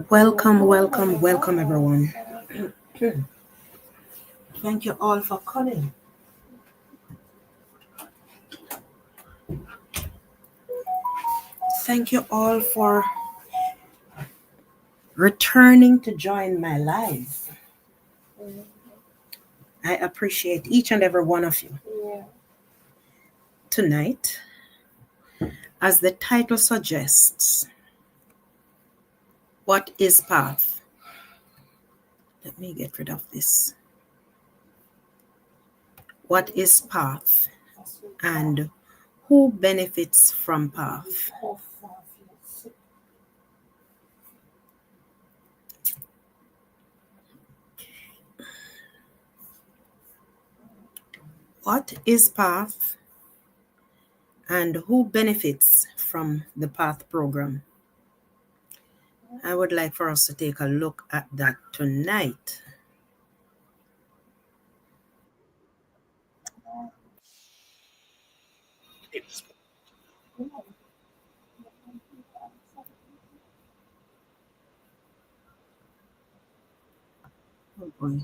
Welcome, welcome, welcome, everyone. Thank you all for coming. Thank you all for returning to join my live. I appreciate each and every one of you. Tonight, as the title suggests, what is path? Let me get rid of this. What is path and who benefits from path? What is path and who benefits from the path program? I would like for us to take a look at that tonight. Oh boy.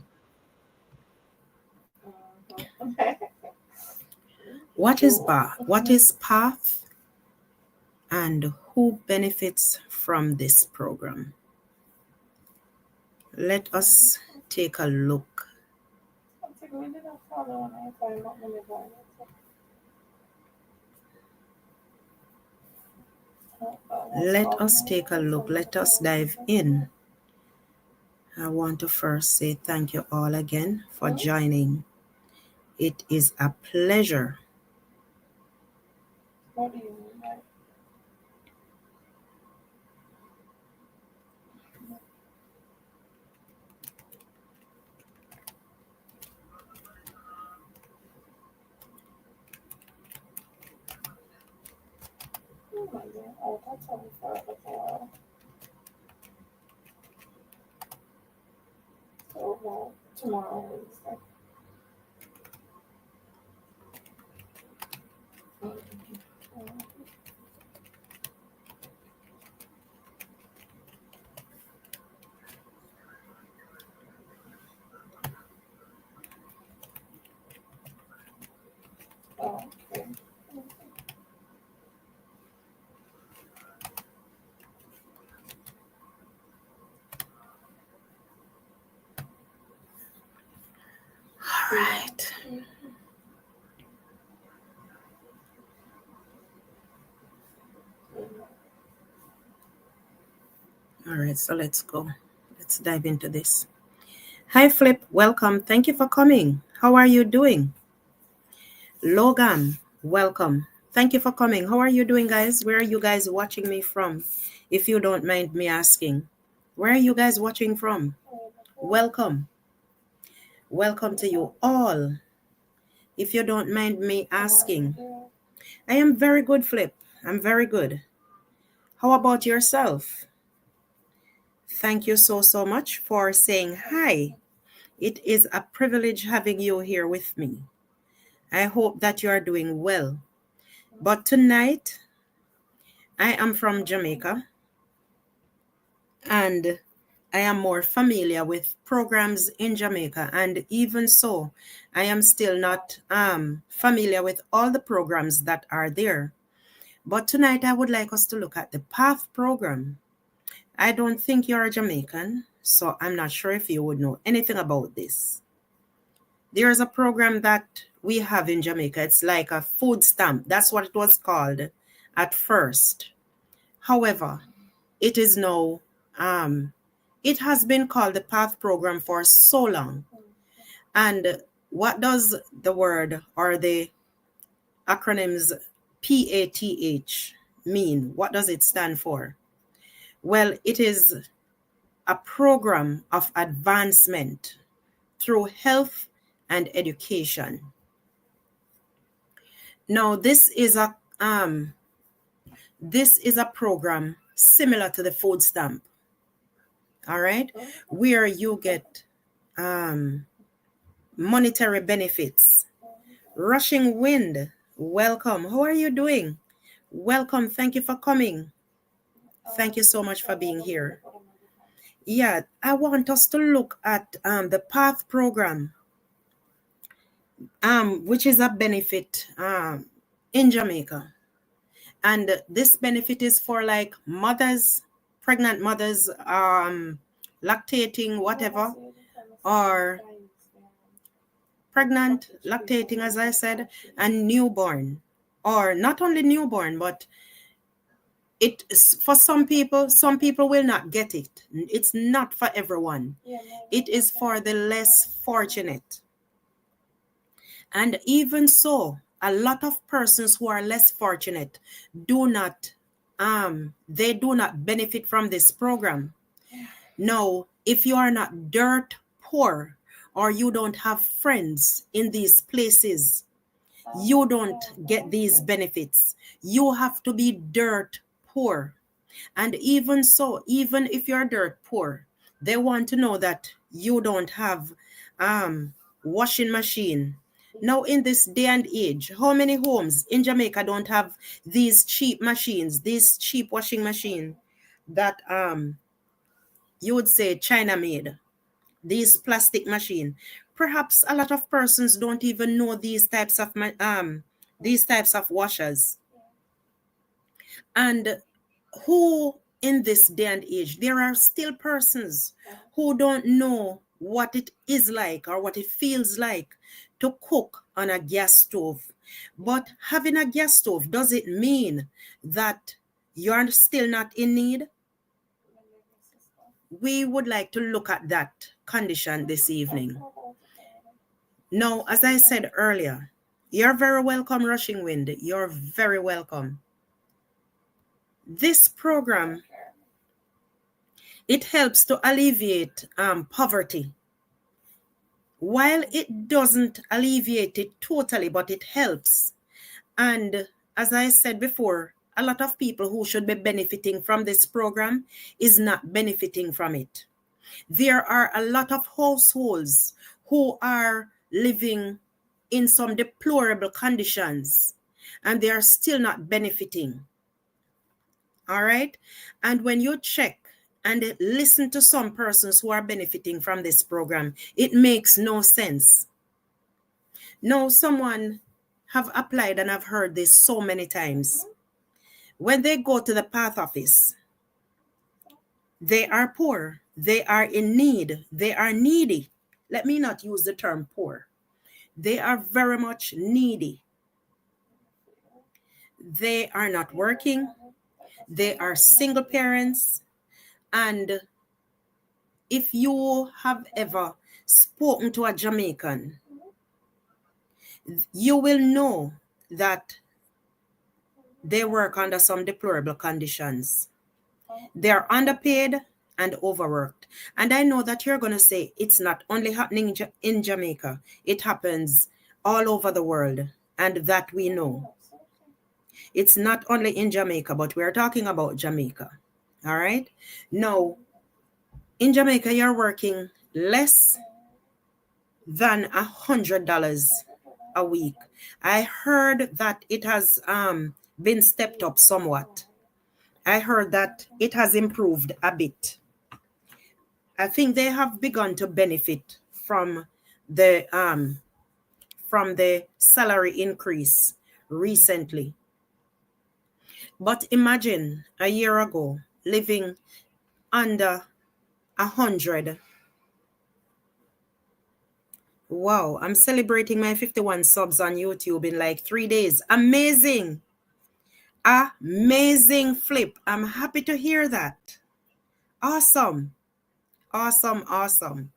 What is path? What is path and who benefits from this program? Let us take a look. Let us take a look. Let us dive in. I want to first say thank you all again for joining. It is a pleasure. What do you mean by tomorrow Wednesday. Okay. All right. All right, so let's go. Let's dive into this. Hi, Flip. Welcome. Thank you for coming. How are you doing? Logan, welcome. Thank you for coming. How are you doing, guys? Where are you guys watching me from? If you don't mind me asking, where are you guys watching from? Welcome. Welcome to you all. If you don't mind me asking, I am very good, Flip. I'm very good. How about yourself? Thank you so much for saying hi. It is a privilege having you here with me. I hope that you are doing well. But tonight, I am from Jamaica, and I am more familiar with programs in Jamaica. And even so, I am still not familiar with all the programs that are there. But tonight, I would like us to look at the PATH program. I don't think you're a Jamaican, so I'm not sure if you would know anything about this. There's a program that we have in Jamaica. It's like a food stamp. That's what it was called at first. However, it is now, it has been called the PATH program for so long. And what does the word or the acronyms P.A.T.H mean? What does it stand for? Well, it is a program of advancement through health and education. Now, this is a program similar to the food stamp. All right, where you get monetary benefits. Rushing Wind Welcome. How are you doing? Welcome. Thank you for coming. Thank you so much for being here. Yeah, I want us to look at the P.A.T.H program, which is a benefit in Jamaica. And this benefit is for like mothers, pregnant mothers, lactating, whatever, or pregnant, lactating, as I said, and newborn. Or not only newborn, but it for some people will not get it. It's not for everyone. It is for the less fortunate. And even so, a lot of persons who are less fortunate do not they do not benefit from this program. Now, if you are not dirt poor or you don't have friends in these places, you don't get these benefits. You have to be dirt poor. And even so, even if you're dirt poor, they want to know that you don't have washing machine. Now in this day and age, how many homes in Jamaica don't have these cheap machines, these cheap washing machine that you would say China made, these plastic machine? Perhaps a lot of persons don't even know these types of washers. And who in this day and age, there are still persons who don't know what it is like or what it feels like to cook on a gas stove. But having a gas stove, does it mean that you're still not in need? We would like to look at that condition this evening. Now, as I said earlier, you're very welcome, Rushing Wind. You're very welcome. This program, it helps to alleviate poverty. While it doesn't alleviate it totally, but it helps. And as I said before, a lot of people who should be benefiting from this program is not benefiting from it. There are a lot of households who are living in some deplorable conditions and they are still not benefiting. All right. And when you check and listen to some persons who are benefiting from this program, it makes no sense. Now, someone have applied, and I've heard this so many times. When they go to the P.A.T.H office, they are poor, they are in need, they are needy. Let me not use the term poor. They are very much needy. They are not working. They are single parents. And if you have ever spoken to a Jamaican, you will know that they work under some deplorable conditions. They're underpaid and overworked. And I know that you're going to say it's not only happening in Jamaica, it happens all over the world, and that we know. It's not only in Jamaica, but we're talking about Jamaica. All right? Now, in Jamaica, you're working less than $100 a week. I heard that it has been stepped up somewhat. I heard that it has improved a bit. I think they have begun to benefit from the salary increase recently. But imagine a year ago living under 100. Wow, I'm celebrating my 51 subs on YouTube in like 3 days. Amazing. Amazing flip. I'm happy to hear that. Awesome. Awesome, awesome.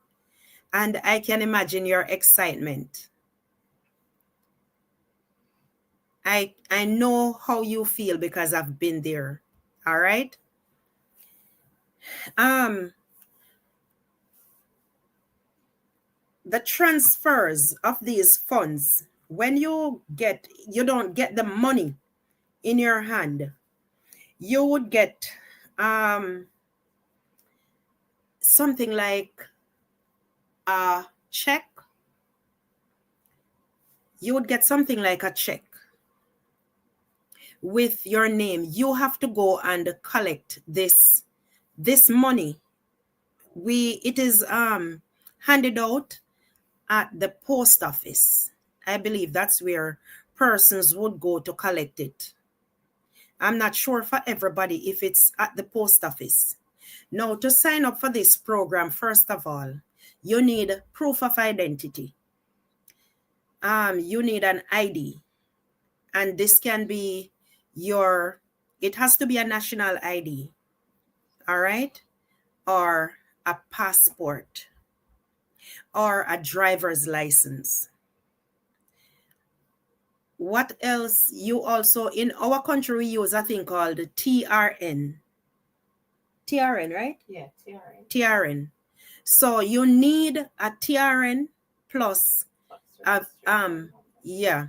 And I can imagine your excitement. I know how you feel because I've been there. All right. The transfers of these funds, when you don't get the money in your hand, you would get something like a check. You would get something like a check. with your name, you have to go and collect this money. It is handed out at the post office. I believe that's where persons would go to collect it. I'm not sure for everybody if it's at the post office. Now, to sign up for this program, first of all, you need proof of identity. You need an ID, and this can be it has to be a national ID, all right, or a passport, or a driver's license. What else? You also, in our country, we use a thing called TRN. TRN, right? Yeah, TRN. TRN. So you need a TRN plus yeah,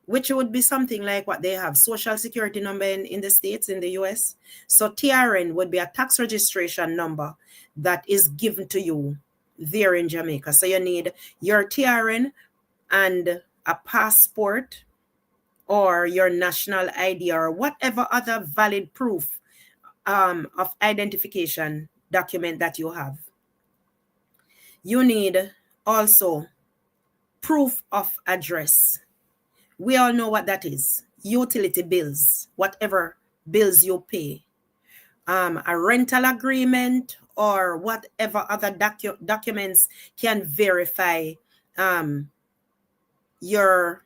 which would be something like what they have, social security number in the States, in the US. So TRN would be a tax registration number that is given to you there in Jamaica. So you need your TRN and a passport or your national ID or whatever other valid proof of identification document that you have. You need also proof of address. We all know what that is. Utility bills, whatever bills you pay. A rental agreement or whatever other documents can verify your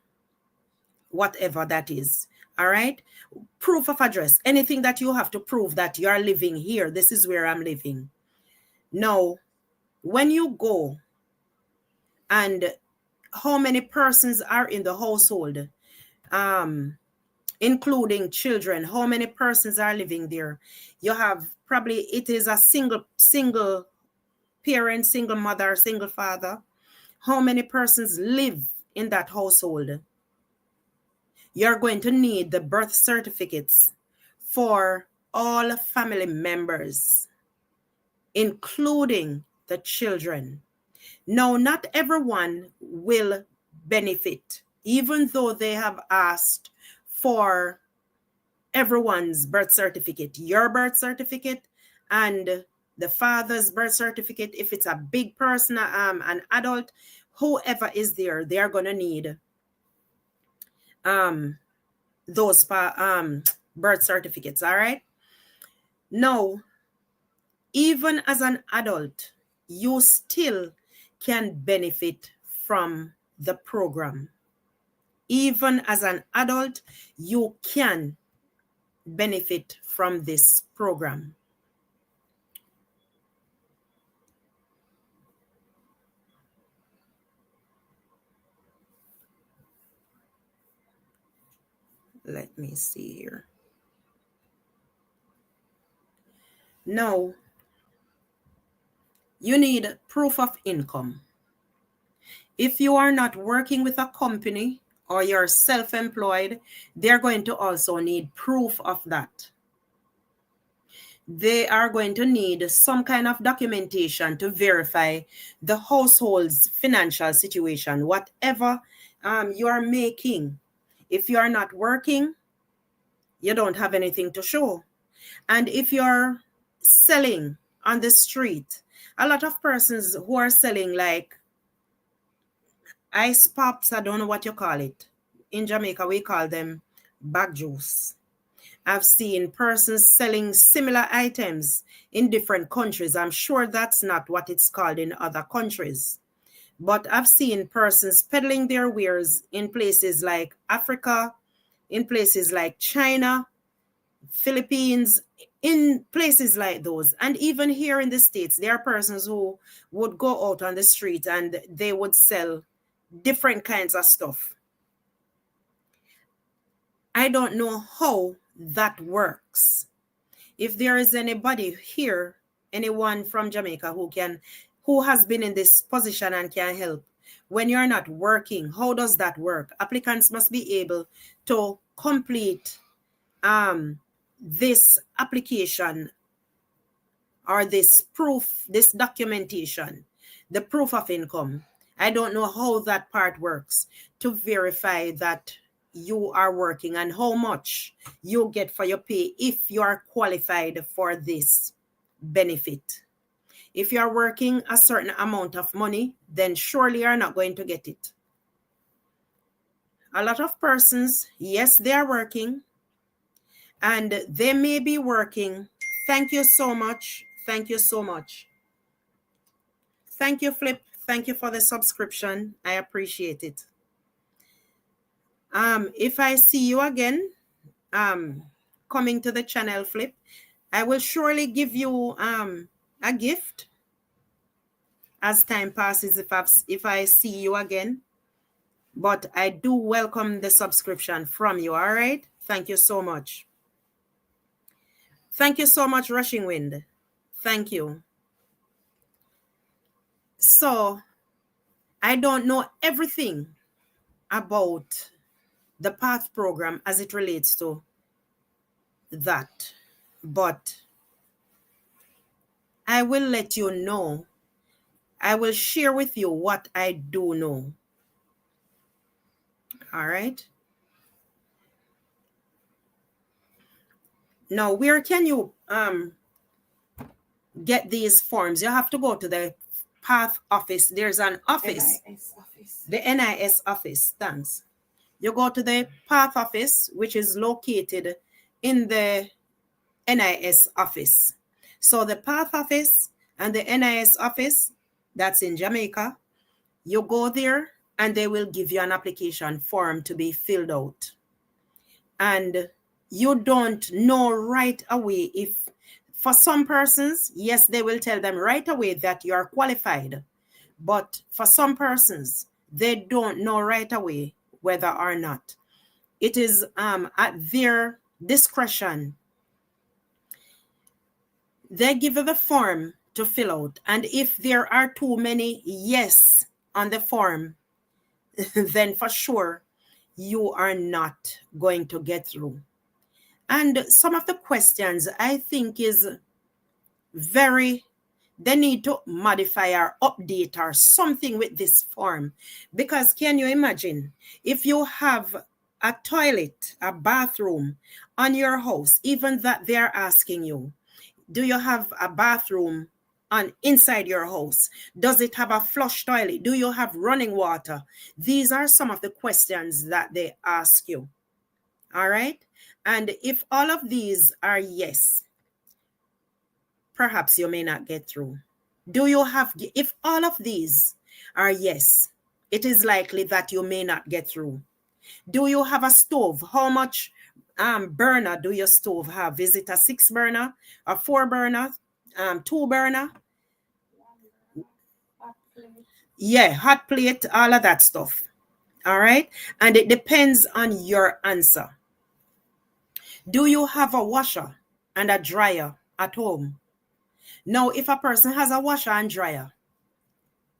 whatever that is. All right. Proof of address. Anything that you have to prove that you are living here. This is where I'm living. Now, when you go and how many persons are in the household, including children, how many persons are living there? You have probably, it is a single parent, single mother, single father. How many persons live in that household? You're going to need the birth certificates for all family members, including the children. Now, not everyone will benefit, even though they have asked for everyone's birth certificate, your birth certificate and the father's birth certificate. If it's a big person, an adult, whoever is there, they are going to need those birth certificates. All right. Now, even as an adult, you still can benefit from the program. Even as an adult, you can benefit from this program. Let me see here. Now, you need proof of income. If you are not working with a company or you're self-employed, they're going to also need proof of that. They are going to need some kind of documentation to verify the household's financial situation, whatever you are making. If you are not working, you don't have anything to show. And if you're selling on the street, a lot of persons who are selling like ice pops, I don't know what you call it. In Jamaica, we call them bag juice. I've seen persons selling similar items in different countries. I'm sure that's not what it's called in other countries. But I've seen persons peddling their wares in places like Africa, in places like China, Philippines, in places like those. And even here in the States, there are persons who would go out on the street and they would sell different kinds of stuff. I don't know how that works. If there is anybody here, anyone from Jamaica who has been in this position and can help, when you're not working, how does that work? Applicants must be able to complete this application or this proof, this documentation, the proof of income. I don't know how that part works to verify that you are working and how much you get for your pay if you are qualified for this benefit. If you are working a certain amount of money, then surely you are not going to get it. A lot of persons, yes, they are working, and they may be working. Thank you so much. Thank you so much. Thank you, Flip. Thank you for the subscription. I appreciate it. If I see you again, coming to the channel, Flip, I will surely give you a gift as time passes if I see you again. But I do welcome the subscription from you, all right? Thank you so much. Thank you so much, Rushing Wind. Thank you. So, I don't know everything about the P.A.T.H program as it relates to that, but I will let you know. I will share with you what I do know. All right? Now, where can you get these forms? You have to go to the P.A.T.H office. There's an office. NIS office. The NIS office. Thanks. You go to the P.A.T.H office, which is located in the NIS office. So the P.A.T.H office and the NIS office, that's in Jamaica, you go there and they will give you an application form to be filled out. And you don't know right away if, for some persons, yes, they will tell them right away that you are qualified. But for some persons, they don't know right away whether or not. It is at their discretion. They give you the form to fill out. And if there are too many yes on the form, then for sure you are not going to get through. And some of the questions I think is they need to modify or update or something with this form. Because can you imagine if you have a toilet, a bathroom on your house, even that they're asking you, do you have a bathroom inside your house? Does it have a flush toilet? Do you have running water? These are some of the questions that they ask you. All right? And if all of these are yes, perhaps you may not get through. If all of these are yes, it is likely that you may not get through. Do you have a stove? How much burner do your stove have? Is it a 6 burner, a 4 burner, 2 burner? Hot plate. Yeah, hot plate, all of that stuff. All right. And it depends on your answer. Do you have a washer and a dryer at home? Now, if a person has a washer and dryer,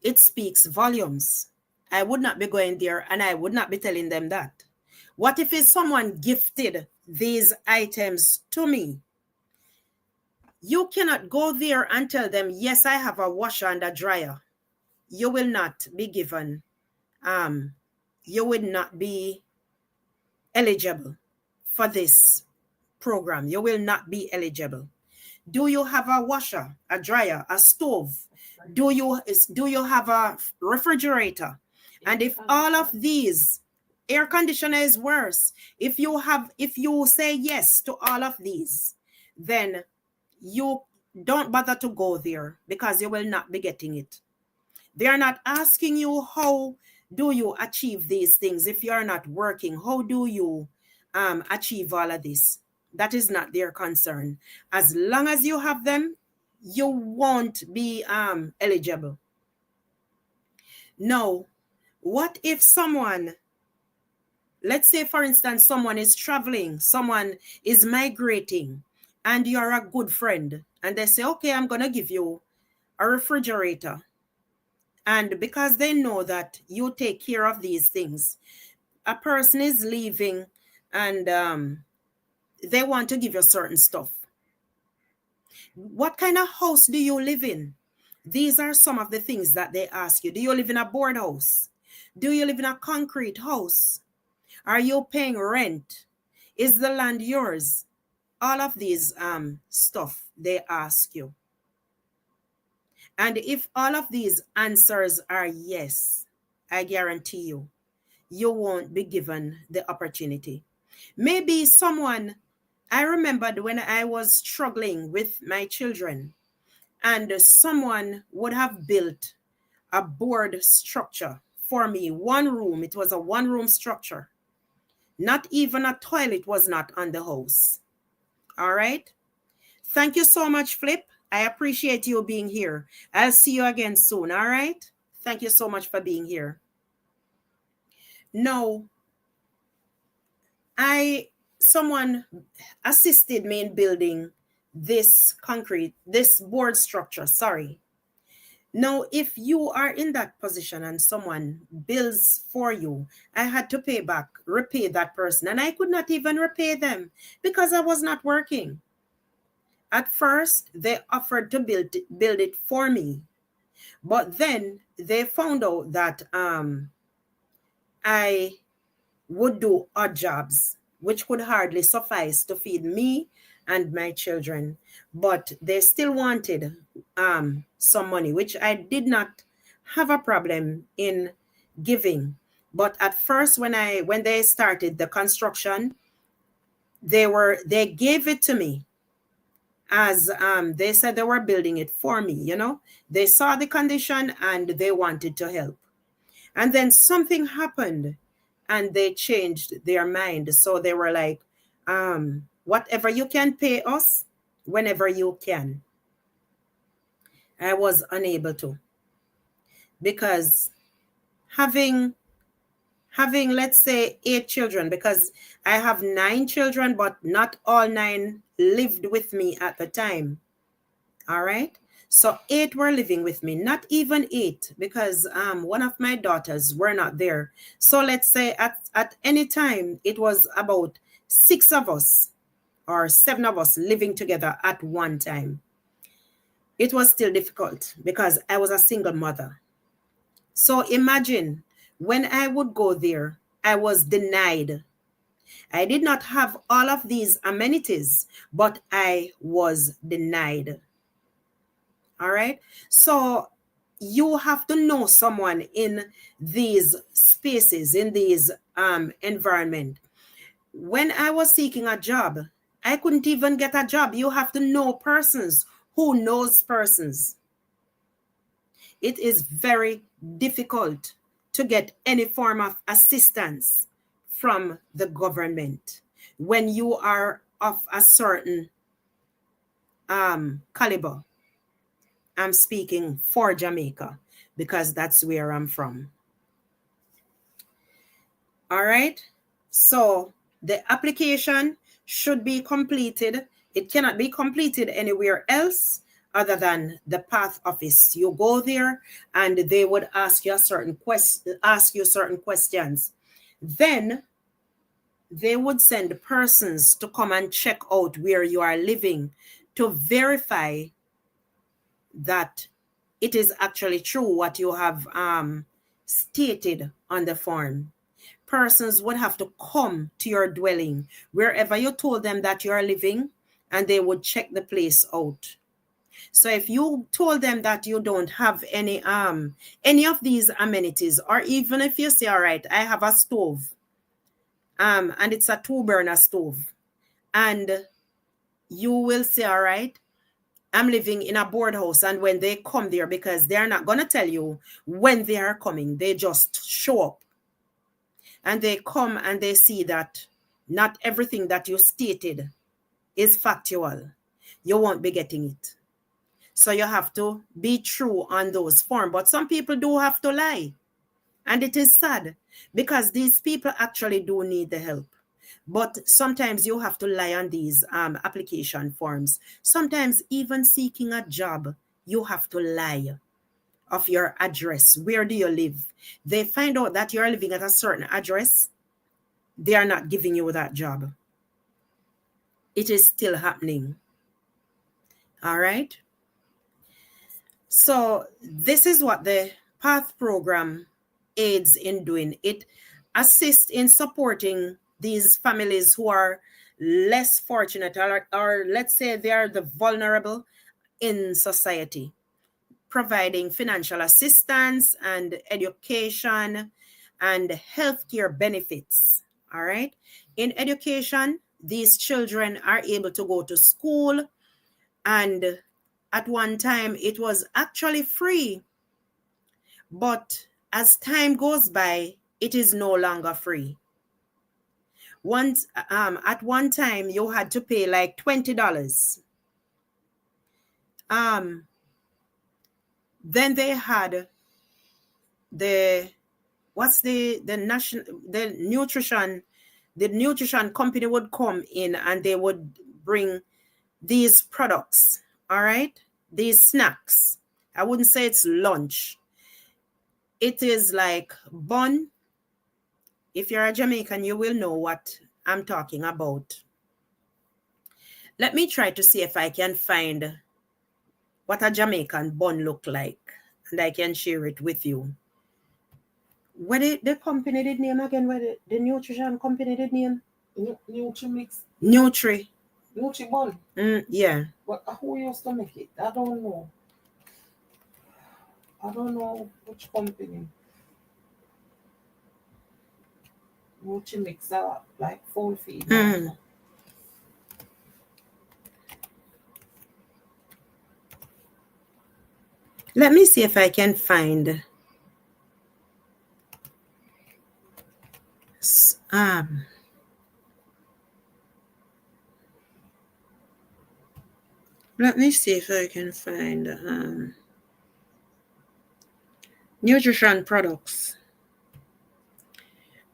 it speaks volumes. I would not be going there and I would not be telling them that. What if it's someone gifted these items to me? You cannot go there and tell them, yes, I have a washer and a dryer. You will not be given, you will not be eligible for this program. You will not be eligible. Do you have a washer, a dryer, a stove? Do you have a refrigerator? And if all of these, air conditioner is worse. If you say yes to all of these, then you don't bother to go there because you will not be getting it. They are not asking you how do you achieve these things if you are not working. How do you achieve all of this? That is not their concern. As long as you have them, you won't be eligible. Now, what if someone, let's say for instance, someone is traveling, someone is migrating, and you're a good friend, and they say, okay, I'm going to give you a refrigerator. And because they know that you take care of these things, a person is leaving and they want to give you certain stuff. What kind of house do you live in? These are some of the things that they ask you. Do you live in a board house? Do you live in a concrete house? Are you paying rent? Is the land yours? All of these stuff they ask you. And if all of these answers are yes, I guarantee you, you won't be given the opportunity. Maybe someone, I remembered when I was struggling with my children, and someone would have built a board structure for me, one room. It was a one room structure. Not even a toilet was not on the house. All right. Thank you so much, Flip. I appreciate you being here. I'll see you again soon. All right. Thank you so much for being here. No, someone assisted me in building this board structure. Sorry. Now, if you are in that position and someone builds for you, I had to repay that person, and I could not even repay them because I was not working. At first, they offered to build it for me, but then they found out that I would do odd jobs, which could hardly suffice to feed me and my children. But they still wanted some money, which I did not have a problem in giving. But at first, when they started the construction, they gave it to me as they said they were building it for me. They saw the condition and they wanted to help. And then something happened and they changed their mind. So they were like, whatever you can pay us, whenever you can. I was unable to, because having, let's say, 8 children, because I have 9 children, but not all 9 lived with me at the time. All right. So 8 were living with me, not even 8, because one of my daughters were not there. So let's say at any time, it was about 6 of us or 7 of us living together at one time. It was still difficult because I was a single mother. So imagine when I would go there, I was denied. I did not have all of these amenities, but I was denied. All right. So you have to know someone in these spaces, in these environment. When I was seeking a job, I couldn't even get a job. You have to know persons who knows persons. It is very difficult to get any form of assistance from the government when you are of a certain caliber. I'm speaking for Jamaica because that's where I'm from. All right. So the application should be completed. It cannot be completed anywhere else other than the P.A.T.H office. You go there and they would ask you certain questions. Then they would send persons to come and check out where you are living to verify that it is actually true what you have stated on the form. Persons would have to come to your dwelling, wherever you told them that you are living, and they would check the place out. So if you told them that you don't have any of these amenities, or even if you say, all right, I have a stove, and it's a 2-burner stove, and you will say, all right, I'm living in a board house, and when they come there, because they're not going to tell you when they are coming, they just show up. And they come and they see that not everything that you stated is factual. You won't be getting it. So you have to be true on those forms. But some people do have to lie. And it is sad because these people actually do need the help. But sometimes you have to lie on these application forms. Sometimes even seeking a job, you have to lie of your address. Where do you live? They find out that you're living at a certain address. They are not giving you that job. It is still happening. All right. So this is what the P.A.T.H program aids in doing. It assist in supporting these families who are less fortunate, or let's say they are the vulnerable in society, providing financial assistance and education and healthcare benefits. All right. In education, these children are able to go to school, and at one time it was actually free. But as time goes by, it is no longer free. Once at one time you had to pay like $20. Then they had the nutrition company would come in and they would bring these products. All right, these snacks. I wouldn't say it's lunch. It is like bun. If you're a Jamaican, you will know what I'm talking about. Let me try to see if I can find what a Jamaican bun look like, and I can share it with you. What the company did name again? What the nutrition company did name? Nutrimix. Nutri. Nutribun. Yeah. But who used to make it? I don't know. I don't know which company. Nutrimix are like full feed. Let me see if I can find let me see if I can find nutrition products.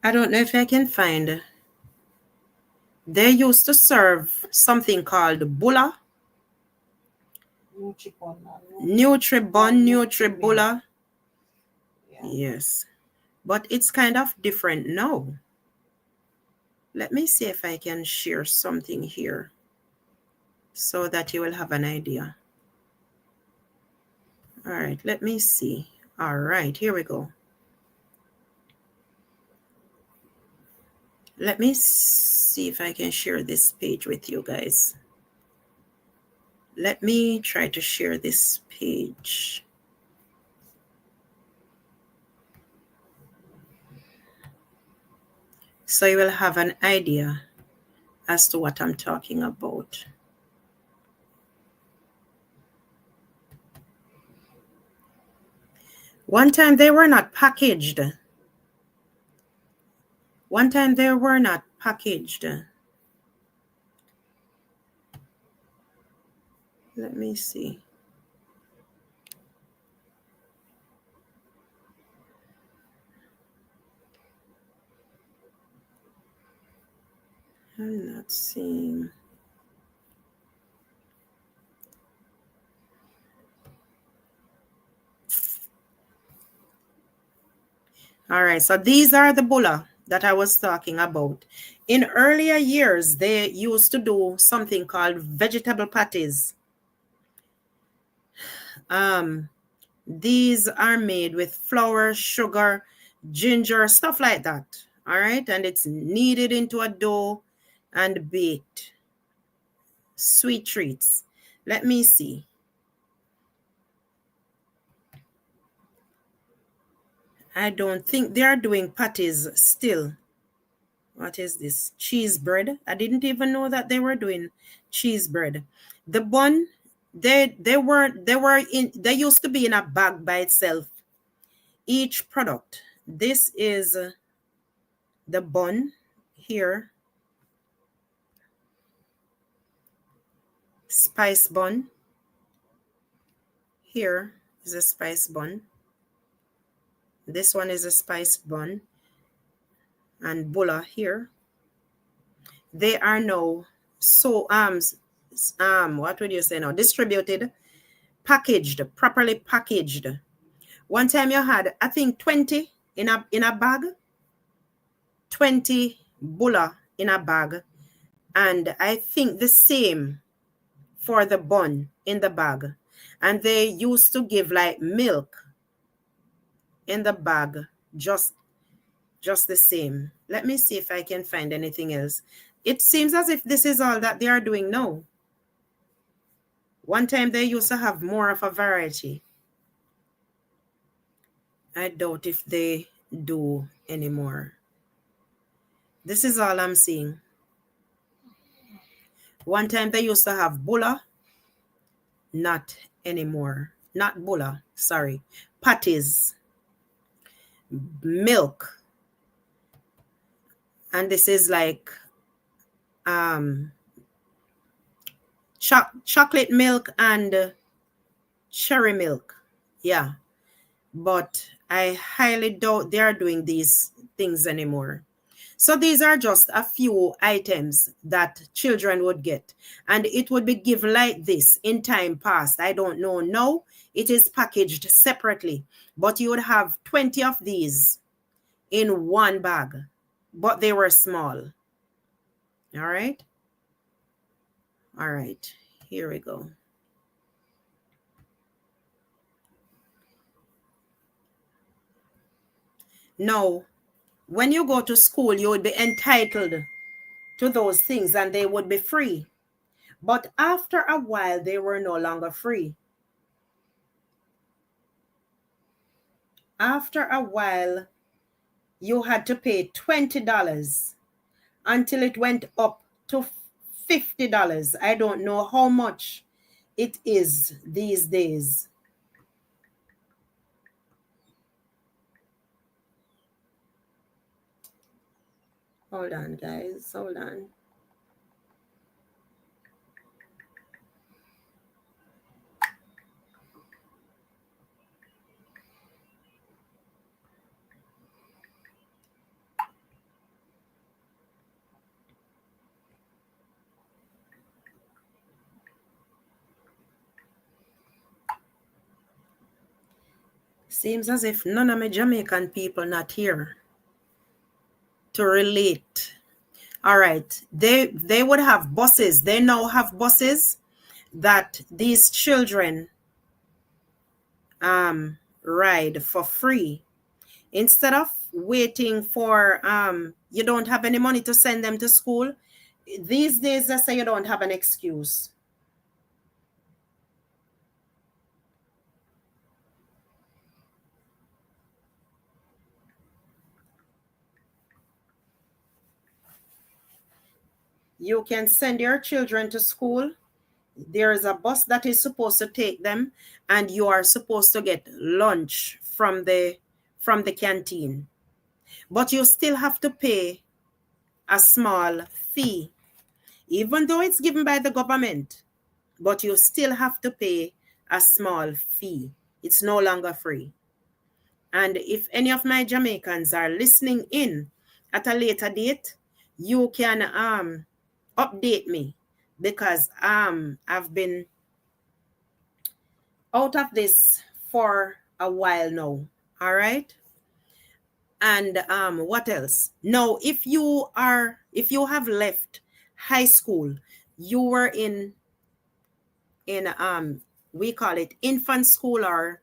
I don't know if I can find. They used to serve something called bulla. Nutribun, Nutribulla. Yes. But it's kind of different now. Let me see if I can share something here so that you will have an idea. All right, let me see. All right, here we go. Let me see if I can share this page with you guys. Let me try to share this page. So you will have an idea as to what I'm talking about. One time they were not packaged. One time they were not packaged. Let me see. I'm not seeing. All right, so these are the bulla that I was talking about. In earlier years, they used to do something called vegetable patties. These are made with flour, sugar, ginger, stuff like that. All right, and it's kneaded into a dough and baked. Sweet treats. Let me see. I don't think they are doing patties still. What is this? Cheese bread. I didn't even know that they were doing cheese bread. The bun, they used to be in a bag by itself. Each product. This is the bun here. Spice bun. Here is a spice bun. This one is a spice bun. And bulla here. They are now what would you say now? Distributed, packaged, properly packaged. One time you had, I think, 20 in a bag. 20 bulla in a bag. And I think the same for the bun in the bag. And they used to give like milk in the bag, just just the same. Let me see if I can find anything else. It seems as if this is all that they are doing now. One time they used to have more of a variety. I doubt if they do anymore. This is all I'm seeing. One time they used to have bulla, not anymore. Not bulla, sorry. Patties, milk. And this is like chocolate milk and cherry milk. Yeah. But I highly doubt they are doing these things anymore. So these are just a few items that children would get. And it would be given like this in time past. I don't know. Now it is packaged separately. But you would have 20 of these in one bag. But they were small. All right. All right. Here we go. Now, when you go to school, you would be entitled to those things and they would be free. But after a while, they were no longer free. After a while, you had to pay $20 until it went up to $50. I don't know how much it is these days. Hold on, guys. Hold on. Seems as if none of my Jamaican people not here to relate. All right. They would have buses. They now have buses that these children ride for free. Instead of waiting for you don't have any money to send them to school, these days they say you don't have an excuse. You can send your children to school. There is a bus that is supposed to take them, and you are supposed to get lunch from the canteen. But you still have to pay a small fee, even though it's given by the government. But you still have to pay a small fee. It's no longer free. And if any of my Jamaicans are listening in at a later date, you can update me, because I've been out of this for a while now. All right. And what else? Now, if you have left high school, you were in we call it infant school, or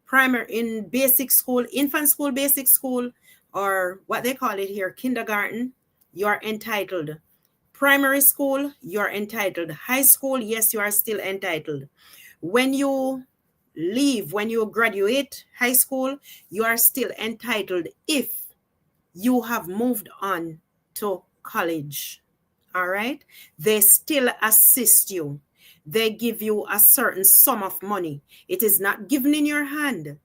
primary, in basic school, infant school, basic school, or what they call it here, kindergarten, you are entitled. Primary school, you are entitled. High school, yes, you are still entitled. When you leave, when you graduate high school, you are still entitled if you have moved on to college. All right. They still assist you. They give you a certain sum of money. It is not given in your hand.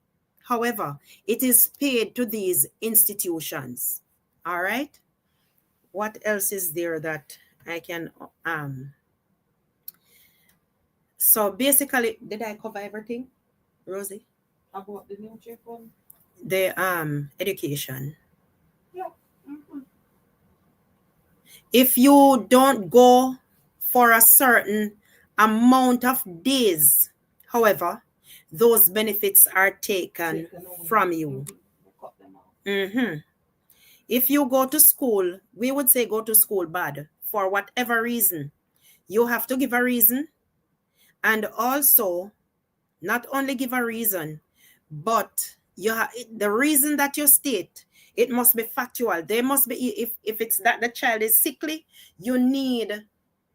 However, it is paid to these institutions. All right. What else is there that I can so basically, did I cover everything, Rosie? About the new chip one? The education. Yeah. Mm-hmm. If you don't go for a certain amount of days, however, those benefits are taken from you. Mm-hmm. If you go to school, we would say go to school bad for whatever reason. You have to give a reason, and also not only give a reason, but the reason that you state It must be factual. They must be, if it's that the child is sickly, you need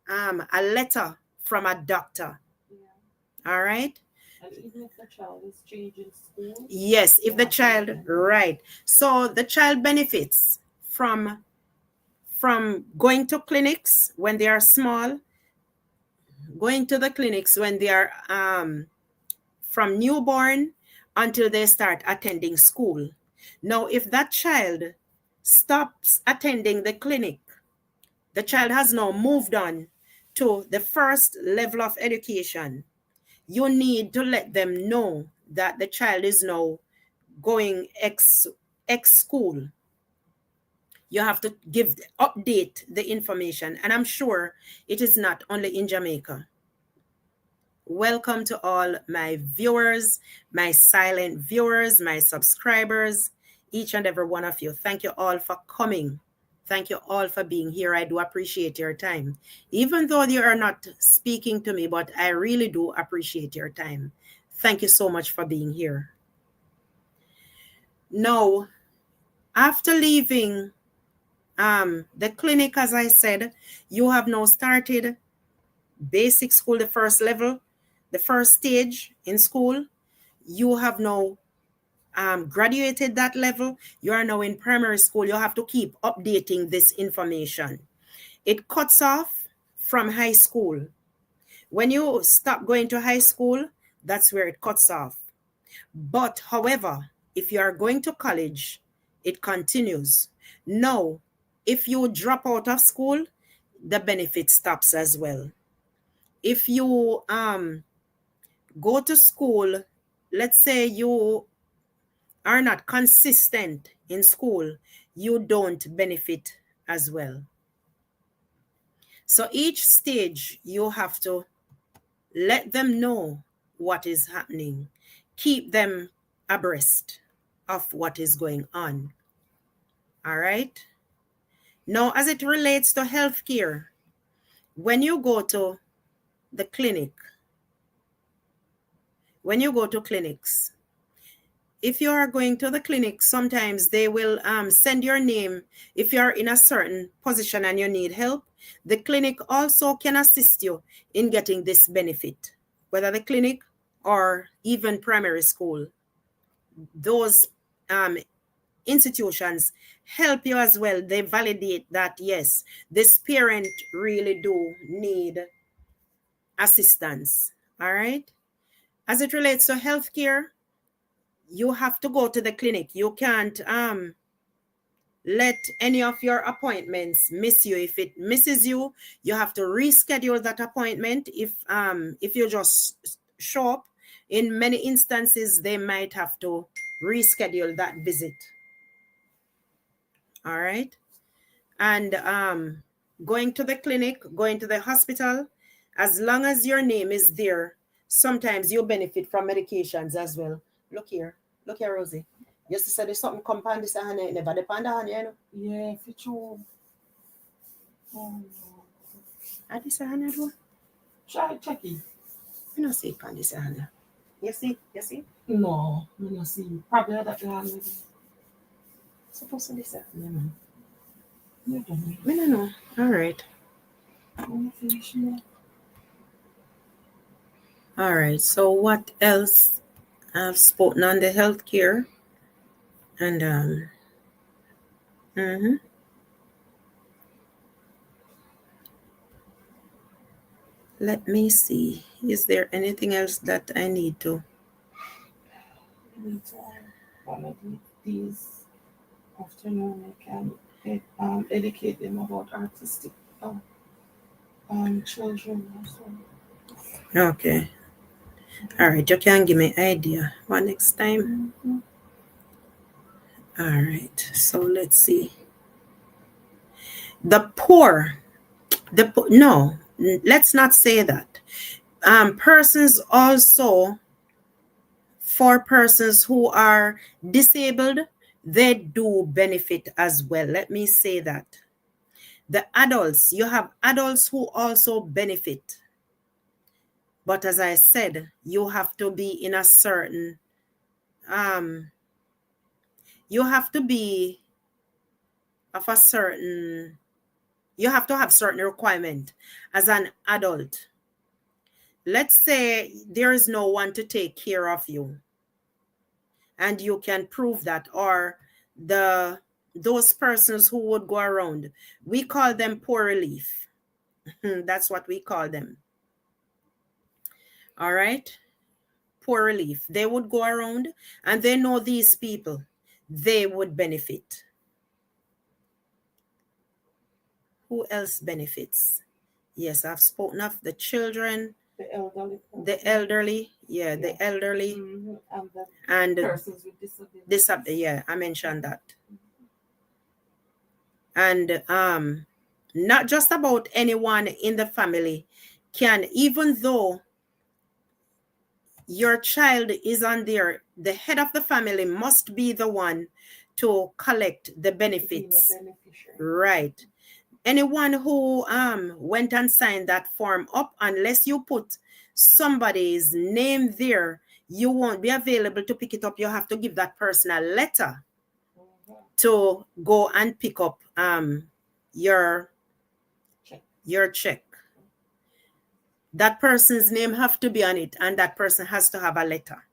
a letter from a doctor. Yeah. All right. And even if the child is changing school, Yes, if you the have to let child, them know. right. So the child benefits from going to clinics when they are small, going to the clinics when they are from newborn until they start attending school. Now, if that child stops attending the clinic, the child has now moved on to the first level of education. You need to let them know that the child is now going X school. You have to update the information, and I'm sure it is not only in Jamaica. Welcome to all my viewers, my silent viewers, my subscribers, each and every one of you. Thank you all for coming. Thank you all for being here. I do appreciate your time. Even though you are not speaking to me, but I really do appreciate your time. Thank you so much for being here. Now, after leaving the clinic, as I said, you have now started basic school, the first level, the first stage in school. You have now graduated that level. You are now in primary school. You have to keep updating this information. It cuts off from high school. When you stop going to high school, that's where it cuts off. But however, if you are going to college, it continues. Now, if you drop out of school, the benefit stops as well. If you go to school, let's say you are not consistent in school, you don't benefit as well. So each stage, you have to let them know what is happening. Keep them abreast of what is going on. All right. Now, as it relates to healthcare, when you go to the clinic, when you go to clinics, if you are going to the clinic, sometimes they will send your name. If you're in a certain position and you need help, the clinic also can assist you in getting this benefit, whether the clinic or even primary school. Those institutions help you as well. They validate that, yes, this parent really do need assistance. All right. As it relates to healthcare, you have to go to the clinic. You can't let any of your appointments miss you. If it misses you, you have to reschedule that appointment. If you just show up, in many instances they might have to reschedule that visit. All right. And going to the clinic, going to the hospital, as long as your name is there, sometimes you benefit from medications as well. Look here, Rosie. You used to say there's something compound this and it never depend on you, know. Yeah, for sure. Oh no. And this and do. Try check it. You know see it on this and you see, No, I don't see. Probably that hand maybe. supposed to this man. You don't know. Me no know. All right. Wanna finish now? All right. So what else? I've spoken on the healthcare and mhm. Let me see. Is there anything else that I need to? Anytime. One of these afternoon I can educate them about artistic children as well. Okay. All right. You can give me idea for next time. Mm-hmm. All right. So let's see. The poor. No. Let's not say that. Persons also, for persons who are disabled, they do benefit as well. Let me say that. The adults, you have adults who also benefit. But as I said, you have to be in a certain, you have to be of a certain, you have to have certain requirement as an adult. Let's say there is no one to take care of you, and you can prove that, or the those persons who would go around, we call them poor relief. That's what we call them. All right, poor relief. They would go around, and they know these people, they would benefit. Who else benefits? Yes, I've spoken of the children, The elderly the person. elderly, yeah, the elderly, And the and persons with disabilities. yeah, I mentioned that. And not just about anyone in the family can, even though your child is on there, the head of the family must be the one to collect the benefits. Right. Anyone who went and signed that form up, unless you put somebody's name there, you won't be available to pick it up. You have to give that person a letter to go and pick up your check. That person's name have to be on it, and that person has to have a letter.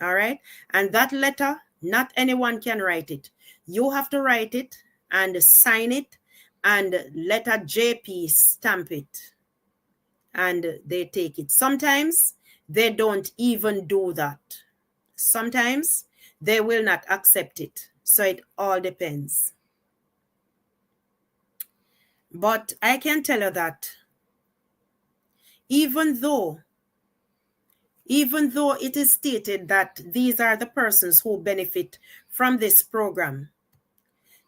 All right. And that letter, not anyone can write it. You have to write it and sign it and let a JP stamp it, and they take it. Sometimes they don't even do that. Sometimes they will not accept it. So it all depends. But I can tell you that even though it is stated that these are the persons who benefit from this program,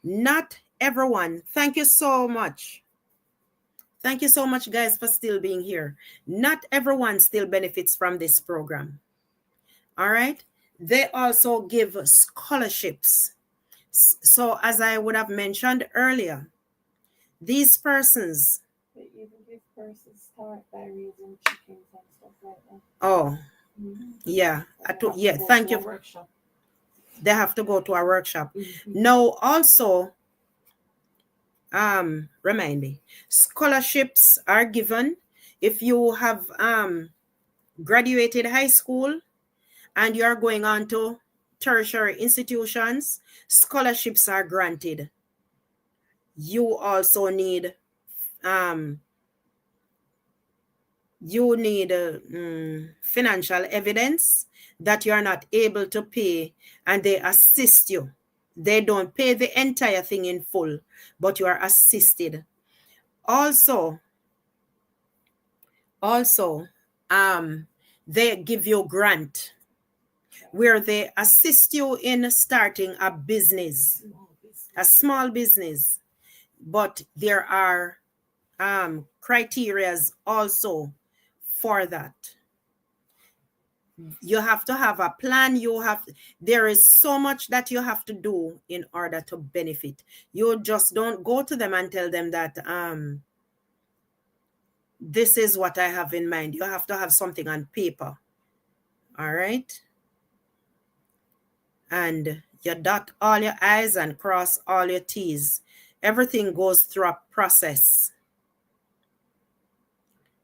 not everyone. Thank you so much. Thank you so much, guys, for still being here. Not everyone still benefits from this program. All right. They also give scholarships. So as I would have mentioned earlier, these persons. They even give persons start by raising chickens and stuff like that. Oh, yeah. Yeah, thank you. Workshop. They have to go to a workshop. Now, also, remind me, scholarships are given if you have graduated high school and you are going on to tertiary institutions. Scholarships are granted. You also need financial evidence that you are not able to pay, and they assist you. They don't pay the entire thing in full, but you are assisted. Also, they give you grant where they assist you in starting a business, a small business. But there are criterias also for that. You have to have a plan. There is so much that you have to do in order to benefit. You just don't go to them and tell them that this is what I have in mind. You have to have something on paper. All right. And you dot all your I's and cross all your T's. Everything goes through a process.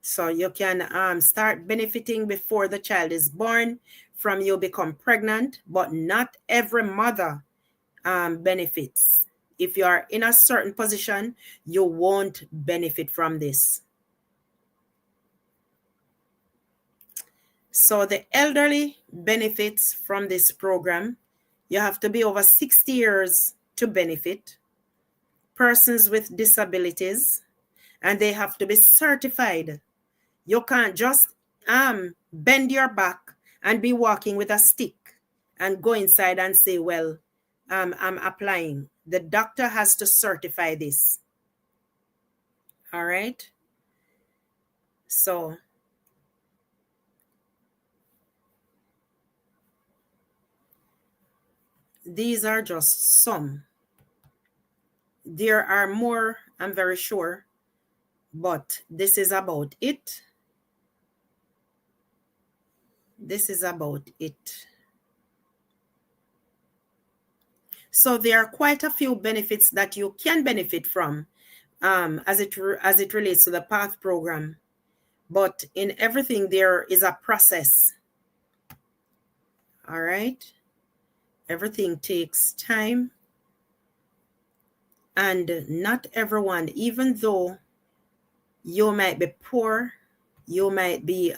So you can start benefiting before the child is born, from you become pregnant, but not every mother benefits. If you are in a certain position, you won't benefit from this. So the elderly benefits from this program. You have to be over 60 years to benefit. Persons with disabilities, and they have to be certified. You can't just bend your back and be walking with a stick and go inside and say, well, I'm applying. The doctor has to certify this. All right. So these are just some. There are more, I'm very sure, but this is about it. This is about it. So there are quite a few benefits that you can benefit from as it relates to the P.A.T.H program. But in everything, there is a process. All right. Everything takes time. And not everyone, even though you might be poor, you might be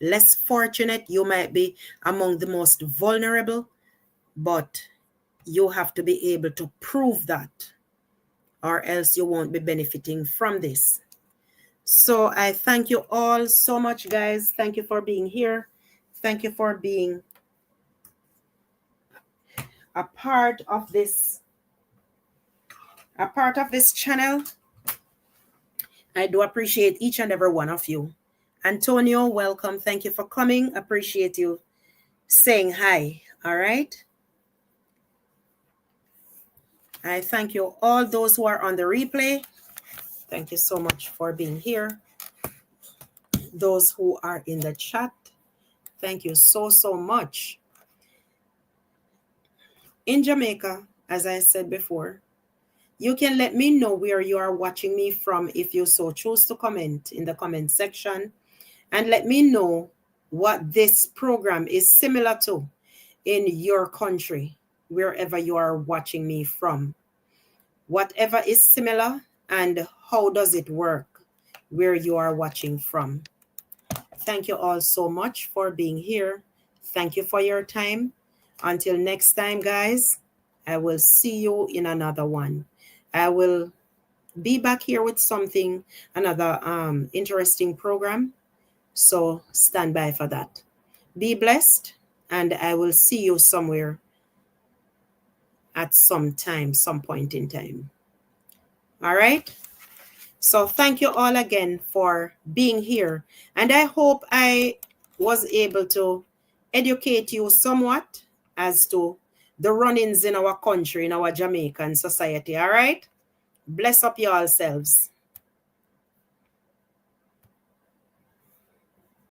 less fortunate, you might be among the most vulnerable, but you have to be able to prove that, or else you won't be benefiting from this. So I thank you all so much, guys. Thank you for being here. Thank you for being a part of this channel. I do appreciate each and every one of you. Antonio, welcome. Thank you for coming. Appreciate you saying hi. All right. I thank you all those who are on the replay. Thank you so much for being here. Those who are in the chat, thank you so much. In Jamaica, as I said before, you can let me know where you are watching me from if you so choose to comment in the comment section, and let me know what this program is similar to in your country, wherever you are watching me from. Whatever is similar, and how does it work where you are watching from. Thank you all so much for being here. Thank you for your time. Until next time, guys, I will see you in another one. I will be back here with something, another interesting program. So stand by for that. Be blessed, and I will see you somewhere at some time, some point in time. All right? So thank you all again for being here. And I hope I was able to educate you somewhat as to the run-ins in our country, in our Jamaican society. All right? Bless up yourselves.